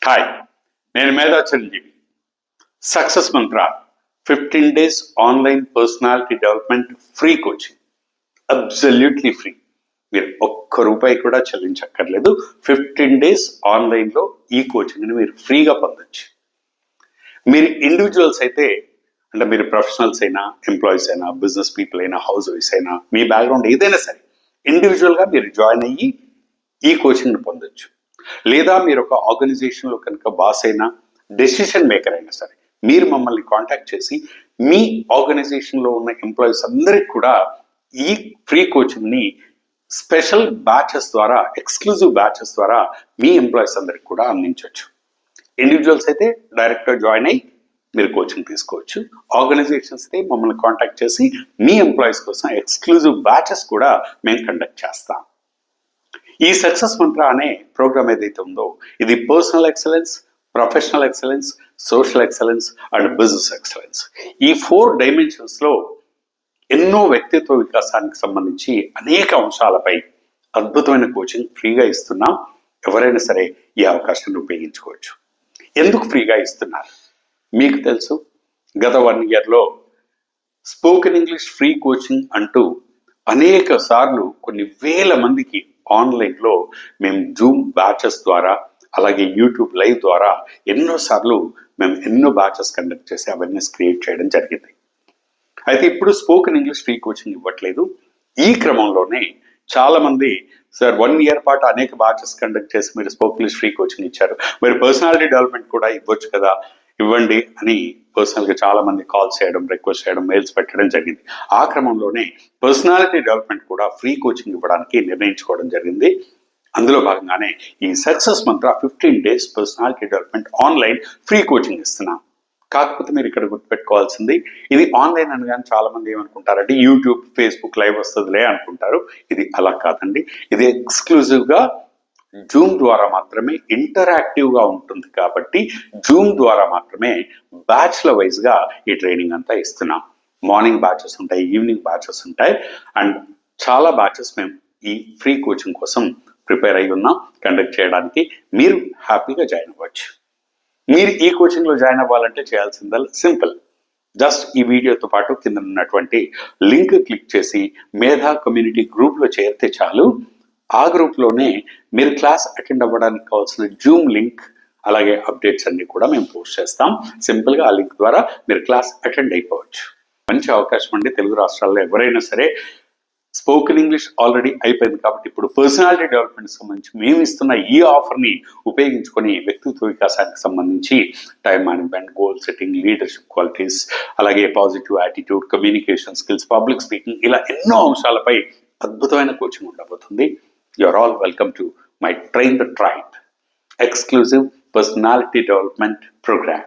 Hi, నేను మేధా Chiranjeevi. Success మంత్ర 15 days online personality development free coaching, absolutely free. మీరు ఒక్క రూపాయి కూడా చెల్లించక్కర్లేదు. 15 days ఆన్లైన్లో ఈ కోచింగ్ని మీరు ఫ్రీగా పొందొచ్చు. మీరు ఇండివిజువల్స్ అయితే, అంటే మీరు ప్రొఫెషనల్స్ అయినా, ఎంప్లాయీస్ అయినా, బిజినెస్ పీపుల్ అయినా, హౌస్ వైఫ్స్ అయినా, మీ బ్యాక్గ్రౌండ్ ఏదైనా సరే ఇండివిజువల్గా మీరు జాయిన్ అయ్యి ఈ కోచింగ్ని పొందొచ్చు. లేదా మీరు ఒక ఆర్గనైజేషన్లో కనుక బాస్ అయినా, డెసిషన్ మేకర్ అయినా సరే, మీరు మమ్మల్ని కాంటాక్ట్ చేసి మీ ఆర్గనైజేషన్లో ఉన్న ఎంప్లాయీస్ అందరికి కూడా ఈ ఫ్రీ కోచింగ్ని స్పెషల్ బ్యాచెస్ ద్వారా, ఎక్స్క్లూజివ్ బ్యాచెస్ ద్వారా మీ ఎంప్లాయీస్ అందరికి కూడా అందించవచ్చు. ఇండివిజువల్స్ అయితే డైరెక్ట్గా జాయిన్ అయ్యి మీరు కోచింగ్ తీసుకోవచ్చు. ఆర్గనైజేషన్స్ అయితే మమ్మల్ని కాంటాక్ట్ చేసి మీ ఎంప్లాయీస్ కోసం ఎక్స్క్లూజివ్ బ్యాచెస్ కూడా మేము కండక్ట్ చేస్తాం. ఈ సక్సెస్ మంత్ర అనే ప్రోగ్రామ్ ఏదైతే ఉందో, ఇది personal excellence, professional excellence, social excellence and business excellence, ఈ 4 డైమెన్షన్స్లో ఎన్నో వ్యక్తిత్వ వికాసానికి సంబంధించి అనేక అంశాలపై అద్భుతమైన కోచింగ్ ఫ్రీగా ఇస్తున్నాం. ఎవరైనా సరే ఈ అవకాశాన్ని ఉపయోగించుకోవచ్చు. ఎందుకు ఫ్రీగా ఇస్తున్నారు మీకు తెలుసు. గత 1 yearలో స్పోకెన్ ఇంగ్లీష్ ఫ్రీ కోచింగ్ అంటూ అనేక సార్లు కొన్ని వేల మందికి ఆన్లైన్లో మేము జూమ్ బ్యాచెస్ ద్వారా, అలాగే యూట్యూబ్ లైవ్ ద్వారా ఎన్నోసార్లు మేము ఎన్నో బ్యాచెస్ కండక్ట్ చేసి అవేర్నెస్ క్రియేట్ చేయడం జరిగింది. అయితే ఇప్పుడు స్పోకెన్ ఇంగ్లీష్ ఫ్రీ కోచింగ్ ఇవ్వట్లేదు. ఈ క్రమంలోనే చాలా మంది, సార్ 1 year పాటు అనేక బ్యాచెస్ కండక్ట్ చేసి మీరు స్పోకెన్ ఇంగ్లీష్ ఫ్రీ కోచింగ్ ఇచ్చారు, మీరు పర్సనాలిటీ డెవలప్మెంట్ కూడా ఇవ్వచ్చు కదా, ఇవ్వండి అని పర్సనల్గా చాలా మంది కాల్స్ చేయడం, రిక్వెస్ట్ చేయడం, మెయిల్స్ పెట్టడం జరిగింది. ఆ క్రమంలోనే పర్సనాలిటీ డెవలప్మెంట్ కూడా ఫ్రీ కోచింగ్ ఇవ్వడానికి నిర్ణయించుకోవడం జరిగింది. అందులో భాగంగానే ఈ సక్సెస్ మంత్ర 15 days personality development online free coaching ఇస్తున్నాం. కాకపోతే మీరు ఇక్కడ గుర్తుపెట్టుకోవాల్సింది, ఇది ఆన్లైన్ అనగానే చాలా మంది ఏమనుకుంటారంటే యూట్యూబ్, ఫేస్బుక్ లైవ్ వస్తుందిలే అనుకుంటారు. ఇది అలా కాదండి. ఇది ఎక్స్క్లూజివ్గా జూమ్ ద్వారా మాత్రమే, ఇంటరాక్టివ్గా ఉంటుంది కాబట్టి జూమ్ ద్వారా మాత్రమే బ్యాచ్ల వైజ్గా ఈ ట్రైనింగ్ అంతా ఇస్తున్నాం. మార్నింగ్ బ్యాచెస్ ఉంటాయి, ఈవినింగ్ బ్యాచెస్ ఉంటాయి, అండ్ చాలా బ్యాచెస్ మేము ఈ ఫ్రీ కోచింగ్ కోసం ప్రిపేర్ అయి ఉన్నాం కండక్ట్ చేయడానికి. మీరు హ్యాపీగా జాయిన్ అవ్వచ్చు. మీరు ఈ కోచింగ్లో జాయిన్ అవ్వాలంటే చేయాల్సిందల్లా సింపుల్. జస్ట్ ఈ వీడియోతో పాటు కింద ఉన్నటువంటి లింక్ క్లిక్ చేసి మేధా కమ్యూనిటీ గ్రూప్లో చేరితే చాలు. ఆ గ్రూప్లోనే మీరు క్లాస్ అటెండ్ అవ్వడానికి కావాల్సిన జూమ్ లింక్, అలాగే అప్డేట్స్ అన్ని కూడా మేము పోస్ట్ చేస్తాం. సింపుల్గా ఆ లింక్ ద్వారా మీరు క్లాస్ అటెండ్ అయిపోవచ్చు. మంచి అవకాశం అండి. తెలుగు రాష్ట్రాల్లో ఎవరైనా సరే, స్పోకెన్ ఇంగ్లీష్ ఆల్రెడీ అయిపోయింది కాబట్టి ఇప్పుడు పర్సనాలిటీ డెవలప్మెంట్ సంబంధించి మేము ఇస్తున్న ఈ ఆఫర్ని ఉపయోగించుకొని వ్యక్తిత్వ వికాసానికి సంబంధించి time management, goal setting, leadership qualities, అలాగే positive attitude, communication skills, public speaking, ఇలా ఎన్నో అంశాలపై అద్భుతమైన కోచింగ్ ఉండబోతుంది. You are all welcome to my Train the Tribe exclusive personality development program.